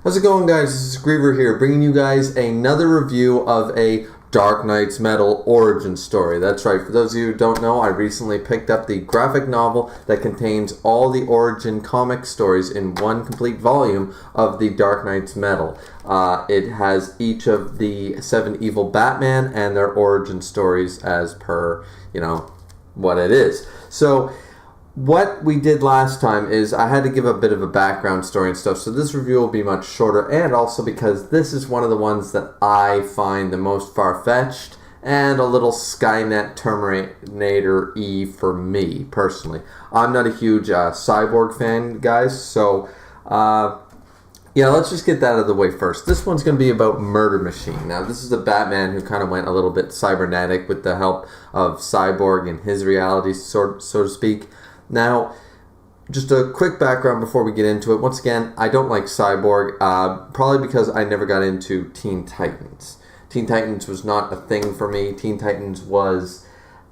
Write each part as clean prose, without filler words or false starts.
How's it going, guys? This is Griever here, bringing you guys another review of a Dark Knight's Metal origin story. That's right, for those of you who don't know, I recently picked up the graphic novel that contains all the origin comic stories in one complete volume of the Dark Knight's Metal. It has each of the 7 evil Batman and their origin stories as per, what it is. So, what we did last time is I had to give a bit of a background story and stuff, so this review will be much shorter, and also because this is one of the ones that I find the most far-fetched and a little Skynet Terminator-y for me, personally. I'm not a huge Cyborg fan, guys, so let's just get that out of the way first. This one's going to be about Murder Machine. Now, this is a Batman who kind of went a little bit cybernetic with the help of Cyborg in his reality, so to speak. Now, just a quick background before we get into it. Once again, I don't like Cyborg, probably because I never got into Teen Titans. Teen Titans was not a thing for me. Teen Titans was...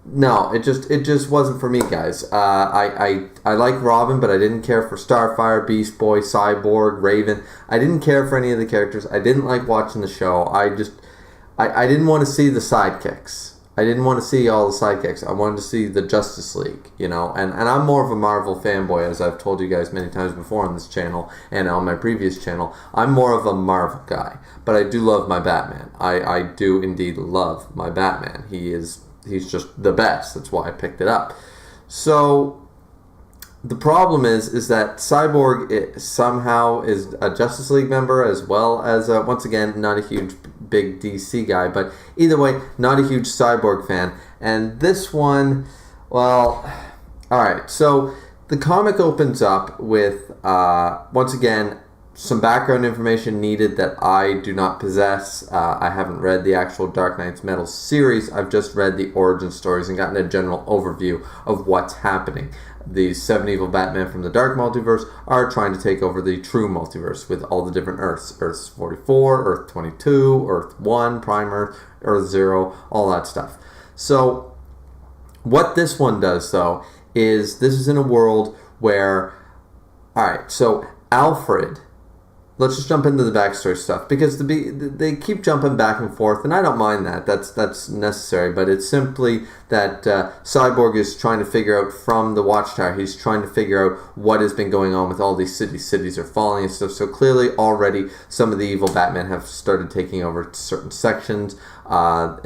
No, it just wasn't for me, guys. I like Robin, but I didn't care for Starfire, Beast Boy, Cyborg, Raven. I didn't care for any of the characters. I didn't like watching the show. I didn't want to see the sidekicks. I didn't want to see all the sidekicks. I wanted to see the Justice League, and I'm more of a Marvel fanboy, as I've told you guys many times before on this channel and on my previous channel. I'm more of a Marvel guy, but I do love my Batman. I do indeed love my Batman. He's just the best. That's why I picked it up. So the problem is that Cyborg somehow is a Justice League member, as well as, once again, not a huge big DC guy, but either way, not a huge Cyborg fan. And this one, well, alright, so the comic opens up with, once again, some background information needed that I do not possess. I haven't read the actual Dark Knight's Metal series. I've just read the origin stories and gotten a general overview of what's happening. The 7 evil Batman from the Dark Multiverse are trying to take over the true multiverse with all the different Earths. Earth 44, Earth 22, Earth 1, Prime Earth, Earth 0, all that stuff. So, what this one does, though, is this is in a world where... Alright, so Alfred... Let's just jump into the backstory stuff, because they keep jumping back and forth, and I don't mind that. That's necessary, but it's simply that Cyborg is trying to figure out from the Watchtower, he's trying to figure out what has been going on with all these cities. Cities are falling and stuff, so clearly already some of the evil Batman have started taking over certain sections.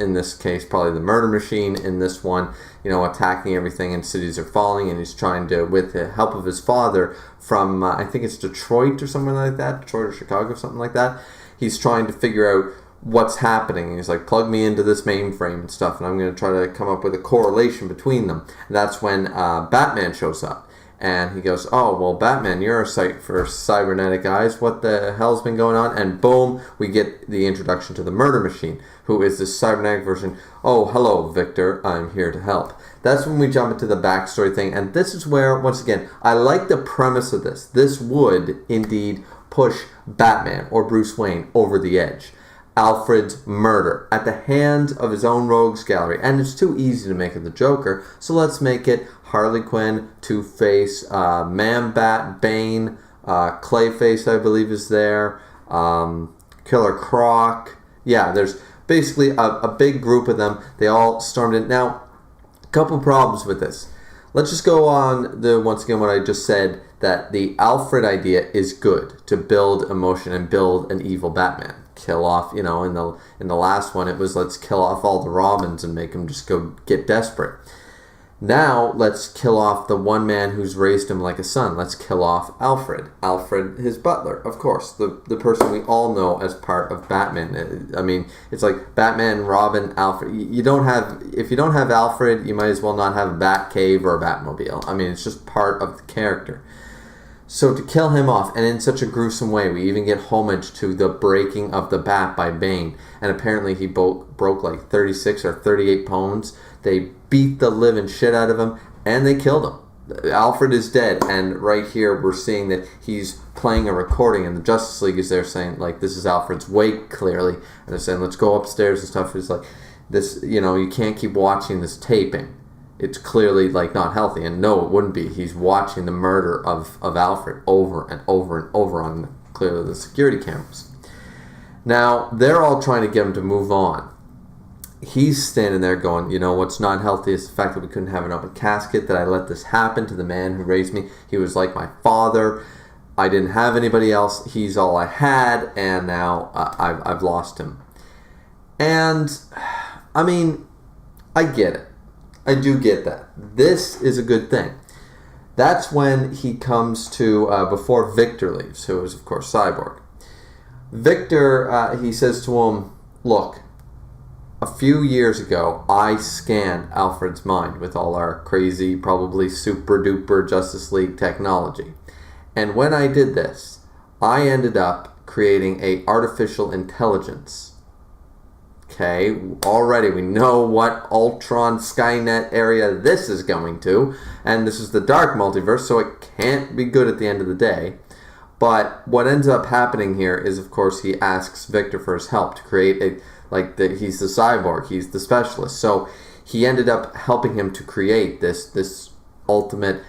In this case, probably the Murder Machine. In this one, attacking everything, and cities are falling, and he's trying to, with the help of his father from, I think it's Detroit or something like that, Detroit or Chicago, something like that, he's trying to figure out what's happening. He's like, plug me into this mainframe and stuff, and I'm going to try to come up with a correlation between them. And that's when Batman shows up. And he goes, oh, well, Batman, you're a sight for cybernetic eyes. What the hell's been going on? And boom, we get the introduction to the Murder Machine, who is this cybernetic version. Oh, hello, Victor. I'm here to help. That's when we jump into the backstory thing. And this is where, once again, I like the premise of this. This would, indeed, push Batman or Bruce Wayne over the edge. Alfred's murder at the hands of his own rogues gallery. And it's too easy to make it the Joker, so let's make it Harley Quinn, Two-Face, Man-Bat, Bane, Clayface, I believe, is there, Killer Croc. Yeah, there's basically a big group of them. They all stormed in. Now, a couple problems with this. Let's just go on once again what I just said, that the Alfred idea is good to build emotion and build an evil Batman. Kill off, in the last one it was let's kill off all the Robins and make them just go get desperate. Now let's kill off the one man who's raised him like a son. Let's kill off Alfred. Alfred, his butler, of course, the person we all know as part of Batman. I mean, it's like Batman, Robin, Alfred. If you don't have Alfred, you might as well not have a Batcave or a Batmobile. I mean, it's just part of the character. So to kill him off, and in such a gruesome way, we even get homage to the breaking of the bat by Bane. And apparently he broke like 36 or 38 bones. They beat the living shit out of him, and they killed him. Alfred is dead, and right here we're seeing that he's playing a recording, and the Justice League is there saying, like, this is Alfred's wake, clearly. And they're saying, let's go upstairs and stuff. It's like, this, you can't keep watching this taping. It's clearly, like, not healthy. And no, it wouldn't be. He's watching the murder of Alfred over and over and over on the clearly the security cameras. Now, they're all trying to get him to move on. He's standing there going, you know, what's not healthy is the fact that we couldn't have an open casket, that I let this happen to the man who raised me. He was like my father. I didn't have anybody else. He's all I had, and now I've lost him. And, I mean, I get it. I do get that. This is a good thing. That's when he comes to, before Victor leaves, who is, of course, Cyborg. Victor, he says to him, look, a few years ago, I scanned Alfred's mind with all our crazy, probably super-duper Justice League technology. And when I did this, I ended up creating a artificial intelligence. Okay, already we know what Ultron Skynet area this is going to, and this is the dark multiverse, so it can't be good at the end of the day. But what ends up happening here is, of course, he asks Victor for his help to create a, he's the cyborg, he's the specialist, so he ended up helping him to create this ultimate,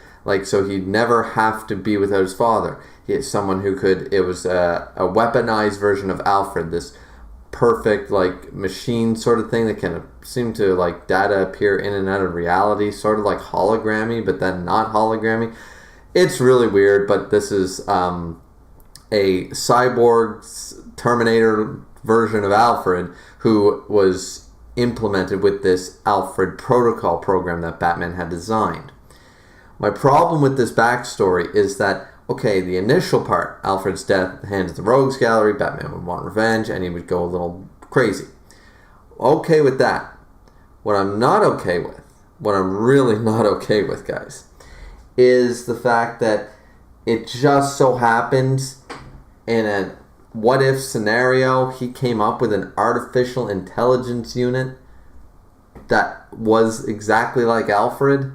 so he'd never have to be without his father. He is someone who could, it was a weaponized version of Alfred, this perfect machine sort of thing that can seem to data appear in and out of reality, sort of like hologrammy, but then not hologrammy. It's really weird, but this is a cyborg's Terminator version of Alfred who was implemented with this Alfred protocol program that Batman had designed. My problem with this backstory is that, okay, the initial part, Alfred's death at the hands of the Rogues Gallery, Batman would want revenge, and he would go a little crazy. Okay with that. What I'm not okay with, what I'm really not okay with, guys, is the fact that it just so happens in a what-if scenario, he came up with an artificial intelligence unit that was exactly like Alfred,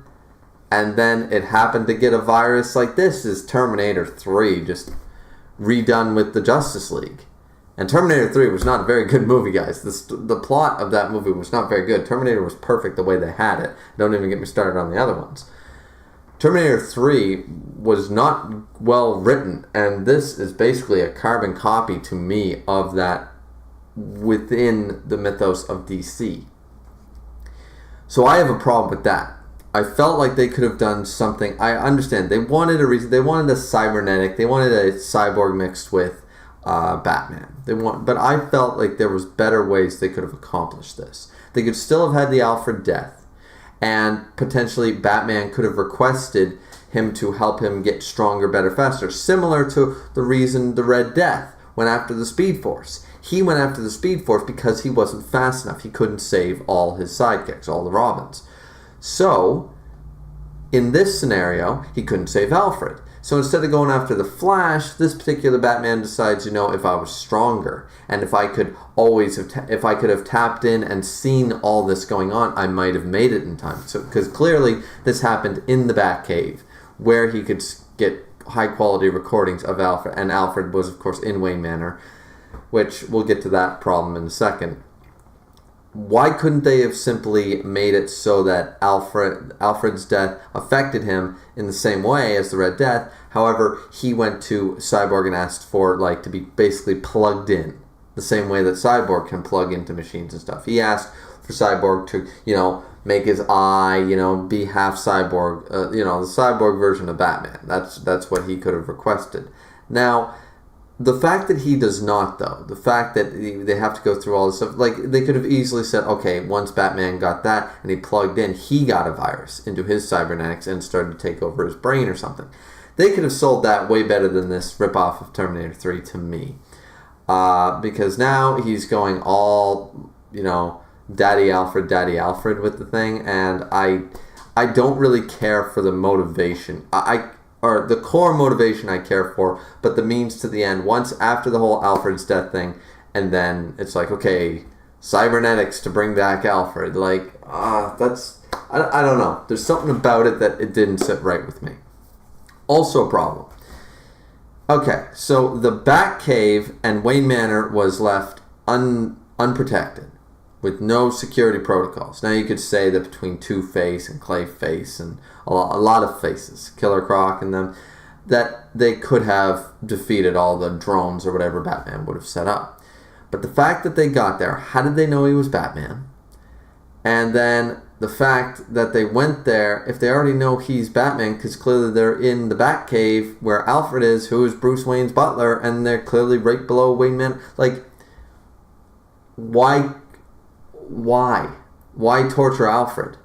and then it happened to get a virus. This is Terminator 3 just redone with the Justice League. And Terminator 3 was not a very good movie, guys. The plot of that movie was not very good. Terminator was perfect the way they had it. Don't even get me started on the other ones. Terminator 3 was not well written, and this is basically a carbon copy to me of that within the mythos of DC. So I have a problem with that. I felt like they could have done something. I understand they wanted a reason. They wanted a cybernetic. They wanted a cyborg mixed with Batman. But I felt like there was better ways they could have accomplished this. They could still have had the Alfred death, and potentially Batman could have requested him to help him get stronger, better, faster. Similar to the reason the Red Death went after the Speed Force. He went after the Speed Force because he wasn't fast enough. He couldn't save all his sidekicks, all the Robins. So, in this scenario, he couldn't save Alfred. So instead of going after the Flash, this particular Batman decides, if I was stronger, and if I could have tapped in and seen all this going on, I might have made it in time. So, because clearly this happened in the Batcave, where he could get high-quality recordings of Alfred, and Alfred was, of course, in Wayne Manor, which we'll get to that problem in a second. Why couldn't they have simply made it so that Alfred's death affected him in the same way as the Red Death? However, he went to Cyborg and asked for to be basically plugged in, the same way that Cyborg can plug into machines and stuff. He asked for Cyborg to, make his eye, be half cyborg, the cyborg version of Batman. That's what he could have requested. Now, the fact that he does not, though, the fact that they have to go through all this stuff, they could have easily said, okay, once Batman got that and he plugged in, he got a virus into his cybernetics and started to take over his brain or something. They could have sold that way better than this ripoff of Terminator 3 to me. Because now he's going all, Daddy Alfred with the thing, and I don't really care for the motivation. Or the core motivation I care for, but the means to the end, once after the whole Alfred's death thing, and then it's okay, cybernetics to bring back Alfred. That's, I don't know. There's something about it that it didn't sit right with me. Also a problem. Okay, so the Batcave and Wayne Manor was left unprotected, with no security protocols. Now you could say that between Two-Face and Clayface and a lot of faces, Killer Croc and them, that they could have defeated all the drones or whatever Batman would have set up. But the fact that they got there, how did they know he was Batman? And then the fact that they went there, if they already know he's Batman, because clearly they're in the Batcave where Alfred is, who is Bruce Wayne's butler, and they're clearly right below Wayne Manor. Like, why torture Alfred?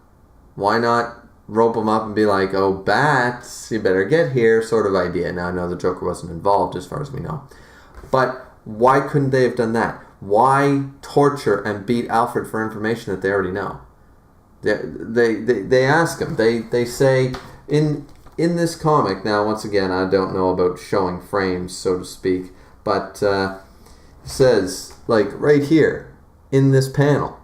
Why not rope him up and be like, oh, Bats, you better get here, sort of idea. Now, I know the Joker wasn't involved as far as we know. But why couldn't they have done that? Why torture and beat Alfred for information that they already know? They ask him. They say in this comic, now once again, I don't know about showing frames, so to speak, but it says, like, right here, in this panel,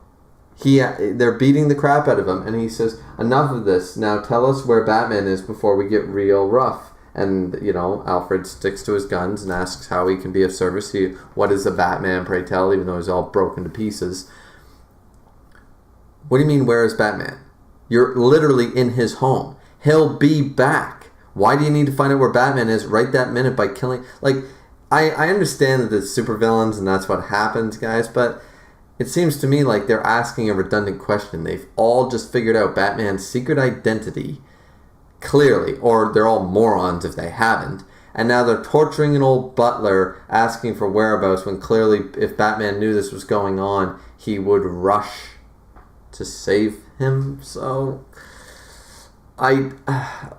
they're beating the crap out of him, and he says, enough of this, now tell us where Batman is before we get real rough. And, Alfred sticks to his guns and asks how he can be of service. What is a Batman, pray tell, even though he's all broken to pieces. What do you mean, where is Batman? You're literally in his home. He'll be back. Why do you need to find out where Batman is right that minute by killing... Like, I understand that it's supervillains and that's what happens, guys, but it seems to me like they're asking a redundant question. They've all just figured out Batman's secret identity clearly, or they're all morons if they haven't, and now they're torturing an old butler asking for whereabouts when clearly if Batman knew this was going on, he would rush to save him. So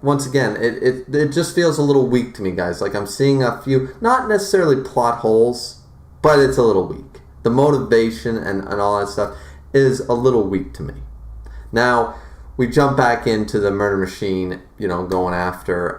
once again, it just feels a little weak to me, guys. Like, I'm seeing a few, not necessarily plot holes, but it's a little weak. The motivation and all that stuff is a little weak to me. Now, we jump back into the murder machine, going after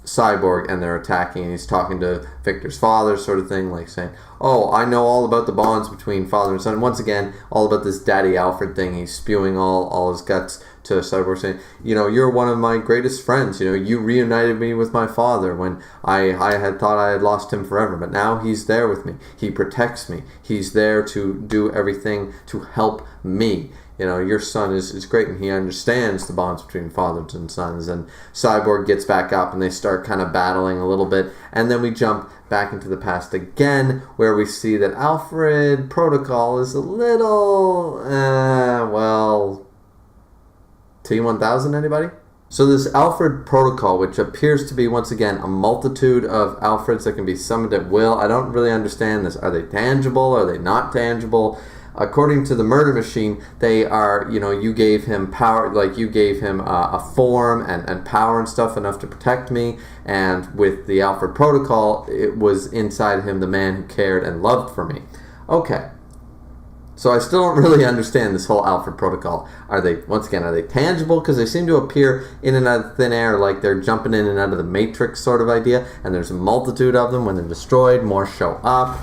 Cyborg, and they're attacking, and he's talking to Victor's father, sort of thing, like saying, oh, I know all about the bonds between father and son. And once again, all about this Daddy Alfred thing. He's spewing all his guts to Cyborg, saying, you're one of my greatest friends. You reunited me with my father when I had thought I had lost him forever. But now he's there with me. He protects me. He's there to do everything to help me. Your son is great, and he understands the bonds between fathers and sons. And Cyborg gets back up, and they start kind of battling a little bit. And then we jump back into the past again, where we see that Alfred Protocol is a little, T-1000, anybody? So this Alfred Protocol, which appears to be, once again, a multitude of Alfreds that can be summoned at will. I don't really understand this. Are they tangible? Are they not tangible? According to the murder machine, they are, you gave him power, like you gave him a form and power and stuff enough to protect me. And with the Alfred Protocol, it was inside him the man who cared and loved for me. Okay. So I still don't really understand this whole Alfred Protocol. Are they tangible? Because they seem to appear in and out of thin air, like they're jumping in and out of the Matrix sort of idea. And there's a multitude of them. When they're destroyed, more show up.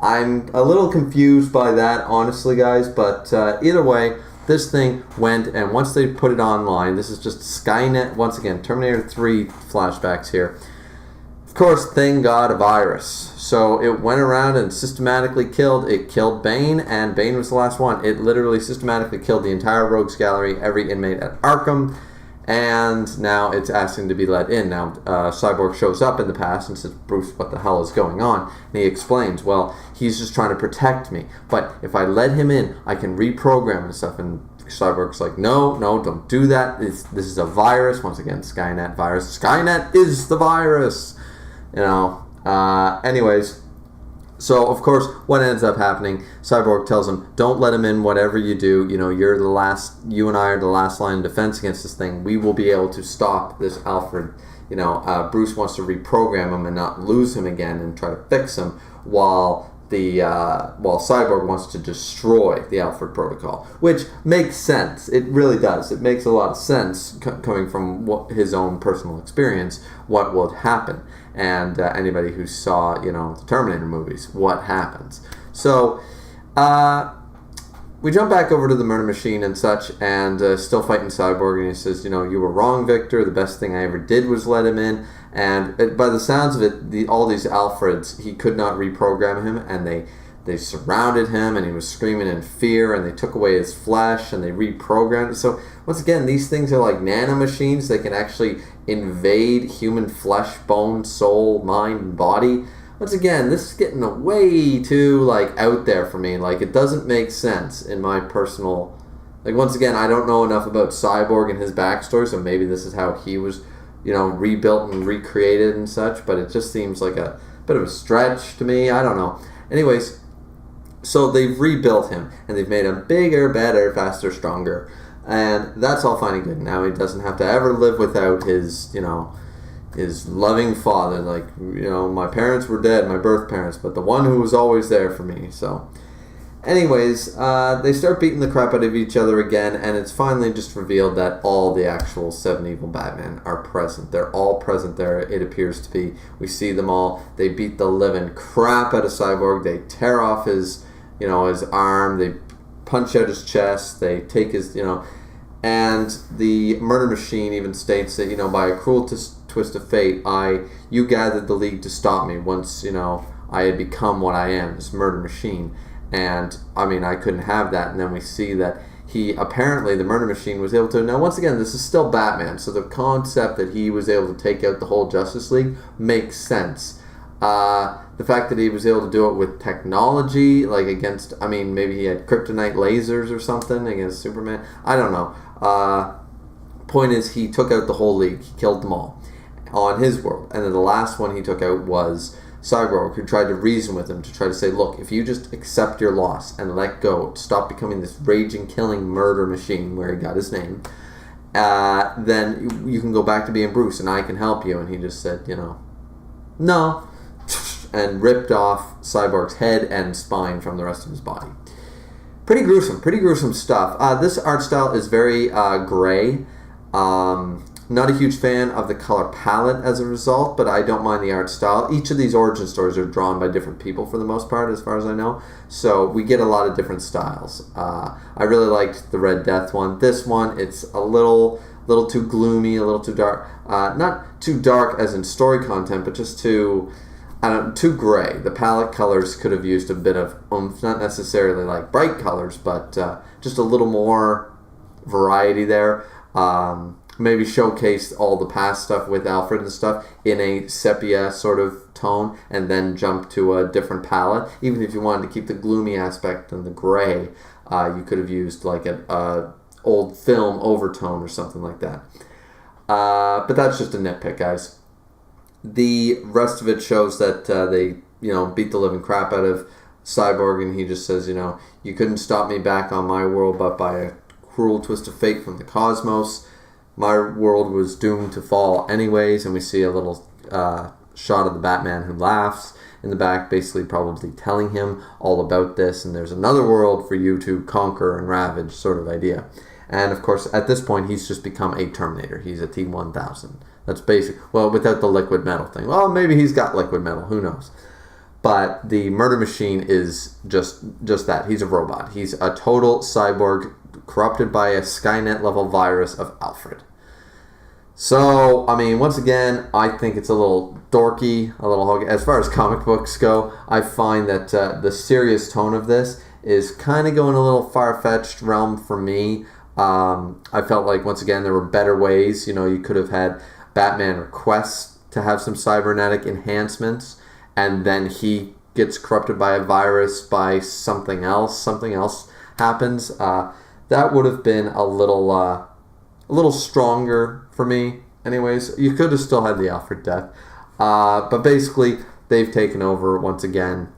I'm a little confused by that, honestly, guys, but either way, this thing went, and once they put it online, this is just Skynet, once again, Terminator 3 flashbacks here. Of course, thank God, a virus. So it went around and systematically killed Bane, and Bane was the last one. It literally systematically killed the entire Rogues Gallery, every inmate at Arkham, and now it's asking to be let in. Now, Cyborg shows up in the past and says, Bruce, what the hell is going on? And he explains, well, he's just trying to protect me. But if I let him in, I can reprogram and stuff. And Cyborg's like, no, don't do that. This is a virus. Once again, Skynet virus. Skynet is the virus. Anyways. So, of course, what ends up happening, Cyborg tells him, don't let him in, whatever you do. You and I are the last line of defense against this thing. We will be able to stop this Alfred. Bruce wants to reprogram him and not lose him again and try to fix him, while Cyborg wants to destroy the Alfred Protocol, which makes sense. It really does. It makes a lot of sense coming from his own personal experience, what would happen. And anybody who saw, the Terminator movies, what happens. So, we jump back over to the murder machine and such, and still fighting Cyborg, and he says, you were wrong, Victor. The best thing I ever did was let him in. And by the sounds of it, all these Alfreds, he could not reprogram him, and they surrounded him and he was screaming in fear, and they took away his flesh and they reprogrammed it. So once again, these things are like nanomachines. They can actually invade human flesh, bone, soul, mind, and body. Once again, this is getting way too like out there for me. Like, it doesn't make sense in my personal... Like, once again, I don't know enough about Cyborg and his backstory, so maybe this is how he was, rebuilt and recreated and such, but it just seems like a bit of a stretch to me. I don't know. Anyways, so they've rebuilt him, and they've made him bigger, better, faster, stronger, and that's all fine and good. Now he doesn't have to ever live without his, his loving father. Like, my parents were dead, my birth parents, but the one who was always there for me, so... Anyways, they start beating the crap out of each other again, and it's finally just revealed that all the actual 7 evil Batman are present. They're all present there, it appears to be. We see them all. They beat the living crap out of Cyborg. They tear off his, his arm. They punch out his chest. They take his, and the Murder Machine even states that, by a cruel twist of fate, you gathered the League to stop me once, I had become what I am, this Murder Machine. And, I couldn't have that. And then we see that the Murder Machine was able to... Now, once again, this is still Batman, so the concept that he was able to take out the whole Justice League makes sense. The fact that he was able to do it with technology, like against... maybe he had kryptonite lasers or something against Superman. I don't know. Point is, he took out the whole League. He killed them all on his world. And then the last one he took out was... Cyborg, who tried to reason with him to try to say, look, if you just accept your loss and let go, stop becoming this raging, killing murder machine, where he got his name, then you can go back to being Bruce and I can help you. And he just said, no, and ripped off Cyborg's head and spine from the rest of his body. Pretty gruesome stuff. This art style is very gray. Not a huge fan of the color palette as a result, but I don't mind the art style. Each of these origin stories are drawn by different people for the most part, as far as I know. So we get a lot of different styles. I really liked the Red Death one. This one, it's a little too gloomy, a little too dark. Not too dark as in story content, but just too gray. The palette colors could have used a bit of oomph, not necessarily like bright colors, but just a little more variety there. Maybe showcase all the past stuff with Alfred and stuff in a sepia sort of tone, and then jump to a different palette. Even if you wanted to keep the gloomy aspect and the gray, you could have used like an old film overtone or something like that. But that's just a nitpick, guys. The rest of it shows that they beat the living crap out of Cyborg, and he just says, you couldn't stop me back on my world, but by a cruel twist of fate from the cosmos, my world was doomed to fall anyways. And we see a little shot of the Batman who laughs in the back, basically probably telling him all about this, and there's another world for you to conquer and ravage, sort of idea. And of course, at this point, he's just become a Terminator. He's a T-1000. That's basic. Well, without the liquid metal thing. Well, maybe he's got liquid metal. Who knows? But the Murder Machine is just that. He's a robot. He's a total cyborg, corrupted by a Skynet-level virus of Alfred. So, once again, I think it's a little dorky, a little hokey. As far as comic books go, I find that the serious tone of this is kind of going a little far-fetched realm for me. I felt like, once again, there were better ways. You could have had Batman request to have some cybernetic enhancements, and then he gets corrupted by a virus, by something else happens. That would have been a little stronger for me. Anyways, you could have still had the Alfred death. But basically, they've taken over once again.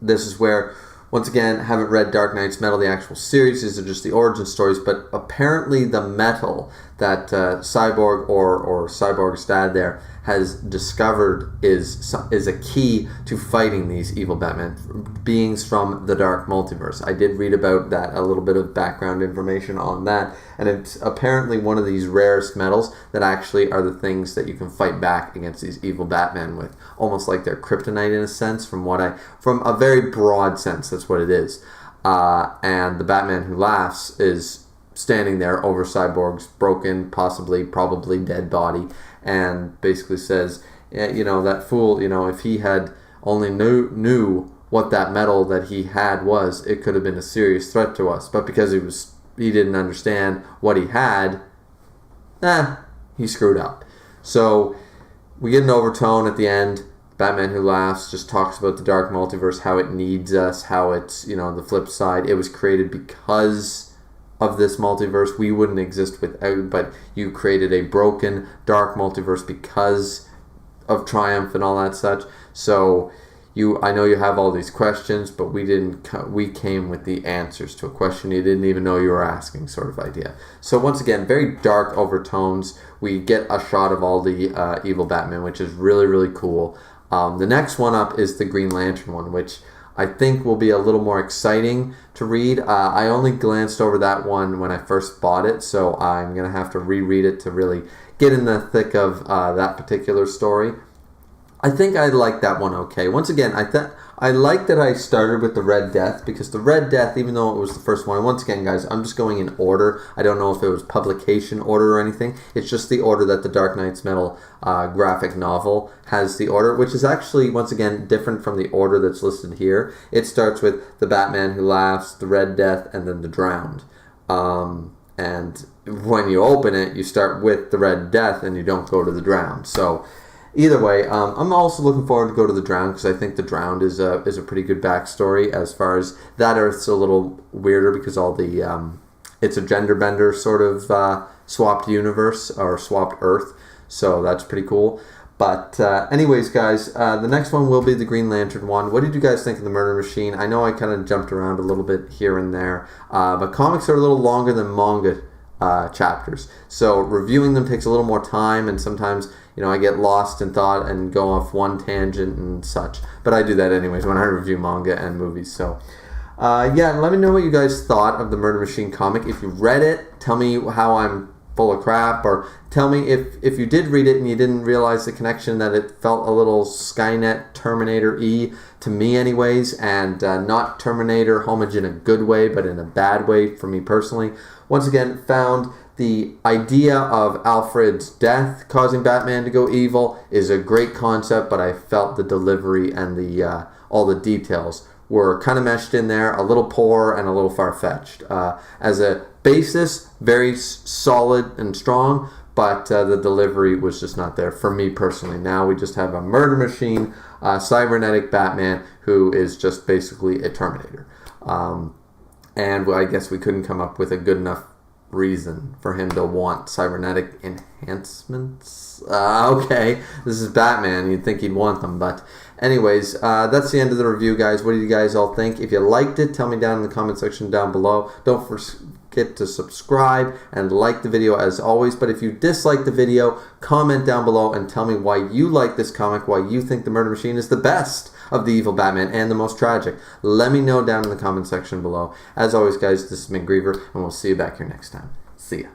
This is where, once again, haven't read Dark Knight's Metal, the actual series. These are just the origin stories. But apparently the metal that Cyborg or Cyborg's dad there has discovered is a key to fighting these evil Batman beings from the Dark Multiverse. I did read about that, a little bit of background information on that, and it's apparently one of these rarest metals that actually are the things that you can fight back against these evil Batman with, almost like they're kryptonite in a sense, from a very broad sense. That's what it is. And the Batman who laughs is standing there over Cyborg's broken, probably dead body, and basically says, that fool, if he had only knew what that metal that he had was, it could have been a serious threat to us. But because he didn't understand what he had, he screwed up. So we get an overtone at the end. Batman Who Laughs just talks about the dark multiverse, how it needs us, how it's, the flip side. It was created because of this multiverse. We wouldn't exist without, but you created a broken dark multiverse because of Triumph and all that such. So I know you have all these questions, but we came with the answers to a question you didn't even know you were asking, sort of idea. So once again, very dark overtones. We get a shot of all the evil Batman, which is really, really cool. The next one up is the Green Lantern one, which I think will be a little more exciting to read. I only glanced over that one when I first bought it, so I'm going to have to reread it to really get in the thick of that particular story. I think I like that one okay. Once again, I like that I started with the Red Death, because the Red Death, even though it was the first one, and once again, guys, I'm just going in order. I don't know if it was publication order or anything. It's just the order that the Dark Knight's Metal graphic novel has the order, which is actually, once again, different from the order that's listed here. It starts with the Batman Who Laughs, the Red Death, and then the Drowned. And when you open it, you start with the Red Death, and you don't go to the Drowned. So either way, I'm also looking forward to go to the Drowned, because I think the Drowned is a pretty good backstory. As far as that Earth's a little weirder because all the it's a gender bender sort of swapped universe or swapped Earth, so that's pretty cool. But anyways, guys, the next one will be the Green Lantern one. What did you guys think of the Murder Machine? I know I kind of jumped around a little bit here and there, but comics are a little longer than manga chapters, so reviewing them takes a little more time, and sometimes I get lost in thought and go off one tangent and such, but I do that anyways when I review manga and movies. So let me know what you guys thought of the Murder Machine comic. If you read it, tell me how I'm full of crap, or tell me if you did read it and you didn't realize the connection, that it felt a little Skynet Terminator-y to me anyways, and not Terminator homage in a good way, but in a bad way for me personally. Once again, found the idea of Alfred's death causing Batman to go evil is a great concept, but I felt the delivery and the all the details were kind of meshed in there, a little poor and a little far-fetched. As a basis, very solid and strong, but the delivery was just not there for me personally. Now we just have a murder machine, cybernetic Batman, who is just basically a Terminator. And I guess we couldn't come up with a good enough reason for him to want cybernetic enhancements. Okay, this is Batman. You'd think he'd want them, but anyways, that's the end of the review, guys. What do you guys all think? If you liked it, tell me down in the comment section down below. Don't forget to subscribe and like the video as always. But if you dislike the video, comment down below and tell me why you like this comic, why you think the Murder Machine is the best of the evil Batman and the most tragic. Let me know down in the comment section below. As always, guys, this has been Griever, and we'll see you back here next time. See ya.